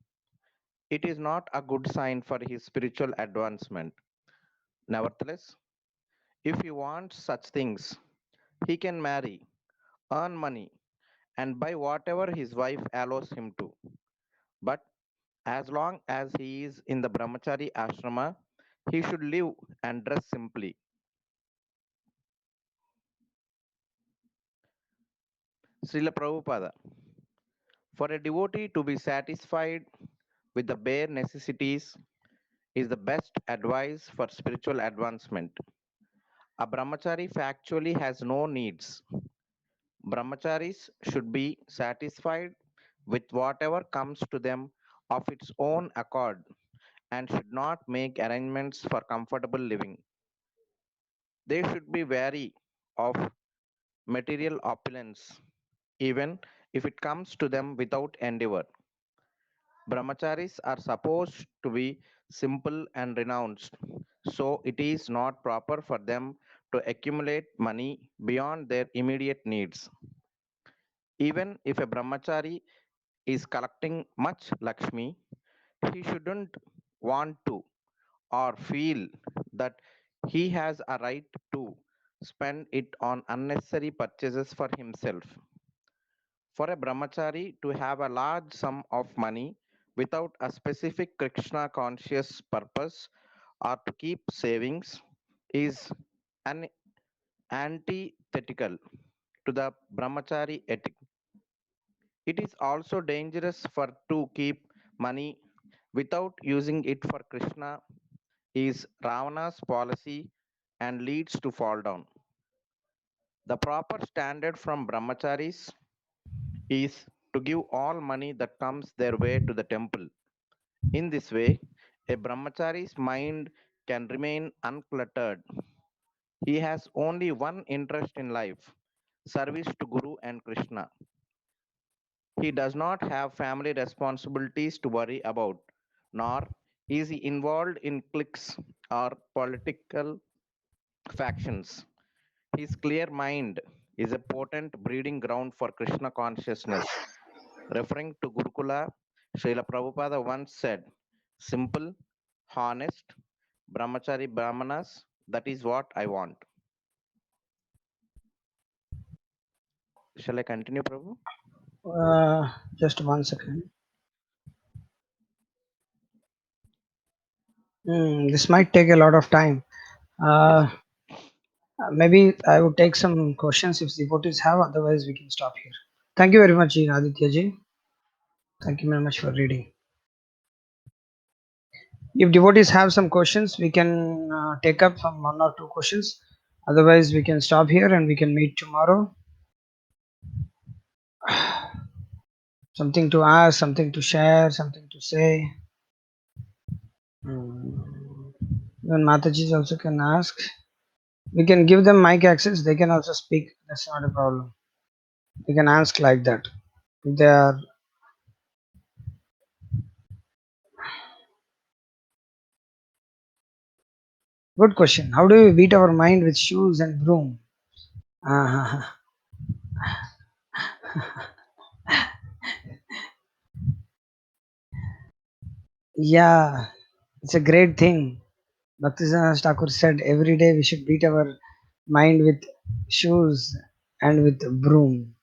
it is not a good sign for his spiritual advancement. Nevertheless, if he wants such things, he can marry, earn money, and buy whatever his wife allows him to. But as long as he is in the brahmachari ashrama, he should live and dress simply. Srila Prabhupada. For a devotee to be satisfied with the bare necessities is the best advice for spiritual advancement. A brahmachari factually has no needs. Brahmacharis should be satisfied with whatever comes to them of its own accord and should not make arrangements for comfortable living. They should be wary of material opulence, even if it comes to them without endeavor. Brahmacharis are supposed to be simple and renounced, so it is not proper for them to accumulate money beyond their immediate needs. Even if a brahmachari is collecting much Lakshmi, he shouldn't want to or feel that he has a right to spend it on unnecessary purchases for himself. For a brahmachari to have a large sum of money without a specific Krishna conscious purpose or to keep savings is an antithetical to the brahmachari ethic. It is also dangerous for to keep money without using it for Krishna is Ravana's policy and leads to fall down. The proper standard from brahmacharis is to give all money that comes their way to the temple. In this way, a brahmachari's mind can remain uncluttered. He has only one interest in life, service to Guru and Krishna. He does not have family responsibilities to worry about, nor is he involved in cliques or political factions. His clear mind is a potent breeding ground for Krishna consciousness. Referring to Gurukula, Srila Prabhupada once said, simple, honest, brahmachari brahmanas, that is what I want. Shall I continue, Prabhu? Just 1 second. This might take a lot of time. Maybe I would take some questions if devotees have, otherwise we can stop here. Thank you very much, Ji, Aditya Ji. Thank you very much for reading. If devotees have some questions, we can take up some 1 or 2 questions. Otherwise, we can stop here and we can meet tomorrow. Something to ask, something to share, something to say. Even Mataji also can ask. We can give them mic access. They can also speak. That's not a problem. They can ask like that. If they are good question. How do we beat our mind with shoes and broom? Yeah, it's a great thing. Bhaktisiddhanta Thakur said every day we should beat our mind with shoes and with broom.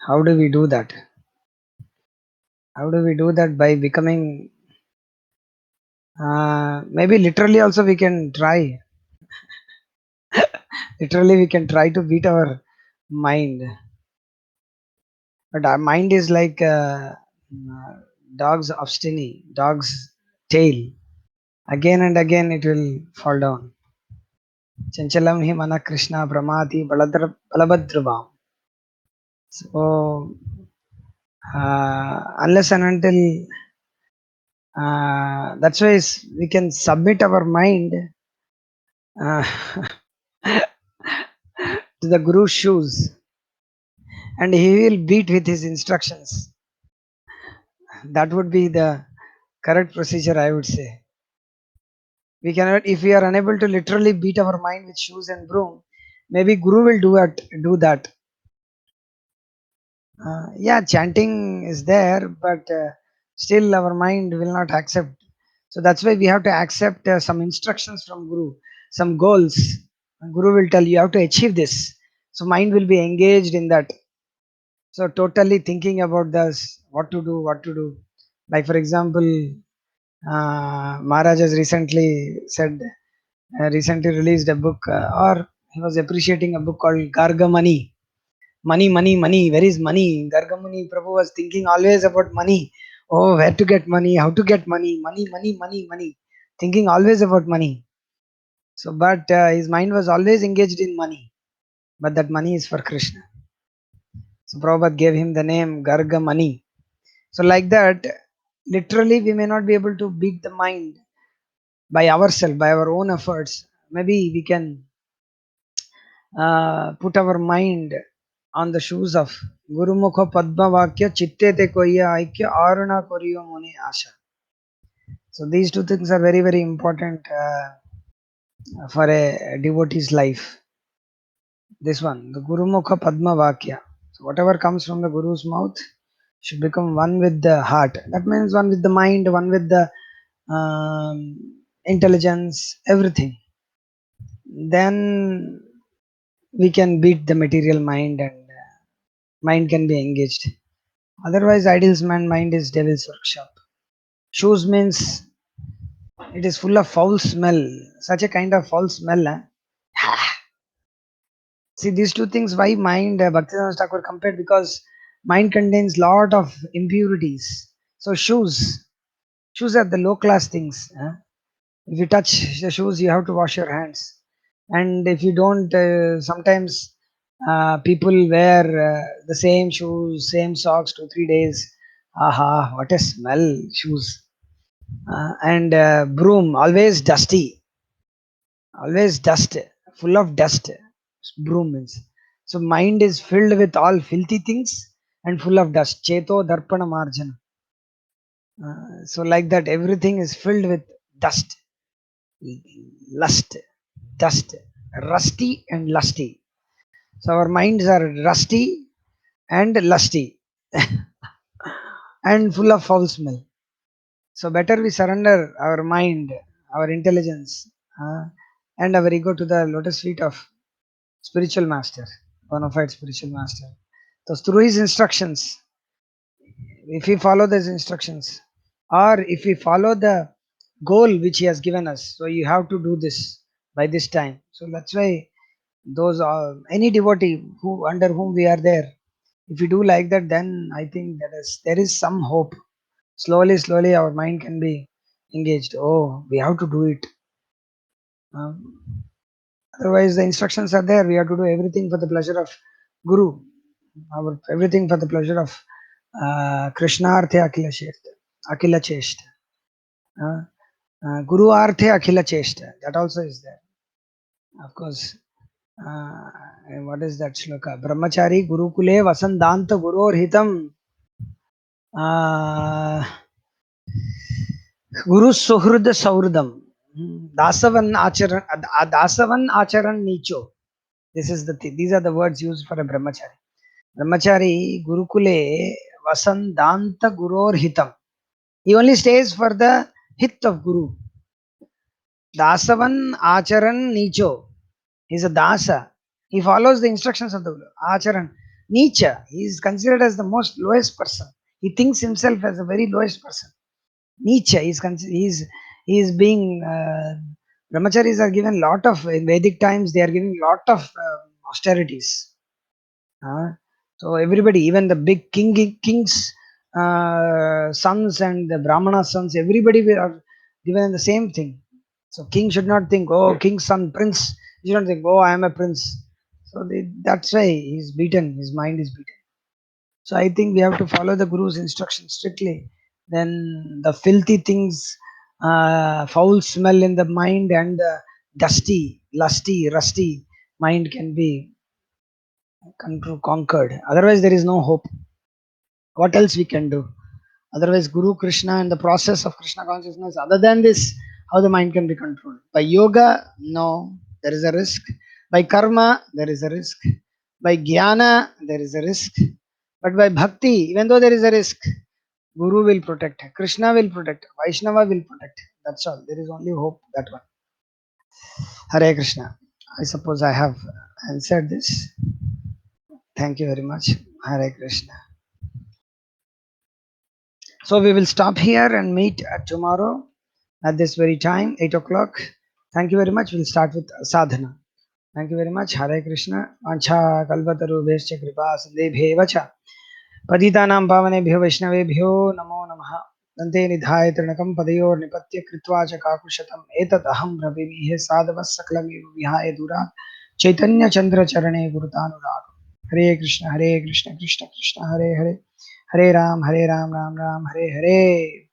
How do we do that? How do we do that? By becoming, maybe literally also we can try. Literally we can try to beat our mind. But our mind is like dog's obstiny, dog's tail. Again and again it will fall down. Chanchalam hi mana Krishna pramati balabhadravam. So unless and until that's why we can submit our mind uh, to the Guru's shoes and he will beat with his instructions. That would be the correct procedure, I would say. We cannot, if we are unable to literally beat our mind with shoes and broom, maybe Guru will do that. Yeah, chanting is there, but still our mind will not accept. So that's why we have to accept some instructions from Guru, some goals. Guru will tell you have to achieve this. So mind will be engaged in that. So totally thinking about this, what to do. Like for example, Maharaj has recently released a book, or he was appreciating a book called Gargamani. Money. Where is money? Gargamuni Prabhu was thinking always about money. Oh, where to get money? How to get money? Money. Thinking always about money. So, but his mind was always engaged in money. But that money is for Krishna. So, Prabhupada gave him the name Gargamani. So, like that, literally, we may not be able to beat the mind by ourselves, by our own efforts. Maybe we can put our mind on the shoes of Guru Mukha Padma Vakya Chitte Te Koya Aikya Aruna Koriyo Muni Asha. So these two things are very, very important for a devotee's life. This one, the Guru Mukha Padma Vakya. So whatever comes from the Guru's mouth should become one with the heart. That means one with the mind, one with the intelligence, everything, then we can beat the material mind and mind can be engaged. Otherwise, idols man mind is devil's workshop. Shoes means it is full of foul smell. Such a kind of foul smell. See, these two things, why mind, Bhaktivinoda Thakur compared, because mind contains lot of impurities. So shoes are the low class things. If you touch the shoes, you have to wash your hands. And if you don't, sometimes people wear the same shoes, same socks 2 3 days. Aha, what a smell, shoes. And broom, always dusty, always dust, full of dust. Broom means. So mind is filled with all filthy things and full of dust. Cheto darpana marjana. So like that, everything is filled with dust, lust, dust, rusty and lusty. So our minds are rusty and lusty and full of foul smell. So better we surrender our mind, our intelligence, and our ego to the lotus feet of spiritual master, bona fide spiritual master. So through his instructions, if we follow these instructions, or if we follow the goal which he has given us, so you have to do this by this time. So that's why those are any devotee who under whom we are there. If we do like that, then I think there is some hope. Slowly, our mind can be engaged. Oh, we have to do it. Um, Otherwise, the instructions are there. We have to do everything for the pleasure of Guru. Everything for the pleasure of Krishna Arthe Akila Cheshta. Akila Cheshta. Guru Arthe Akila Cheshta. That also is there. Of course. What is that shloka? Brahmachari Gurukule Vasandanta Guror Hitam. Guru Suhrud Sauridam. Dasavan Acharan Nicho. These are the words used for a brahmachari. Brahmachari Gurukule Vasandanta Guror Hitam. He only stays for the hit of Guru. Dasavan Acharan Nicho. He is a dasa. He follows the instructions of the Guru. Acharan. Nicha. He is considered as the most lowest person. He thinks himself as the very lowest person. Nicha. He is being. Brahmacharis are given lot of, in Vedic times, they are giving lot of austerities. So everybody, even the big king's sons and the Brahmana sons, everybody are given the same thing. So king should not think, oh, king's son, prince. He should not think, oh, I am a prince. So that's why he's beaten. His mind is beaten. So I think we have to follow the Guru's instructions strictly. Then the filthy things, foul smell in the mind, and the dusty, lusty, rusty mind can be conquered. Otherwise, there is no hope. What else we can do? Otherwise, Guru Krishna and the process of Krishna consciousness, other than this, how the mind can be controlled? By yoga, no, there is a risk. By karma, there is a risk. By jnana, there is a risk. But by bhakti, even though there is a risk, Guru will protect, Krishna will protect, Vaishnava will protect. That's all. There is only hope, that one. Hare Krishna. I suppose I have answered this. Thank you very much. Hare Krishna. So we will stop here and meet tomorrow at this very time, 8 o'clock. Thank you very much. We'll start with sadhana. Thank you very much. Hare Krishna. Ancha kalpataru vescha kripa sandebhe vacha. Patitanam pavanebhyo vaishnavebhyo namo namaha. Dante nidhaya trinakam padayor nipatya kritva cha kakushatam etat aham brahmimihe sadhavas sakalam eva vihaya dura chaitanya chandra charane gurutanurag. Hare Krishna, Krishna Krishna, Hare Hare, Hare Ram, Ram Ram, Hare Hare.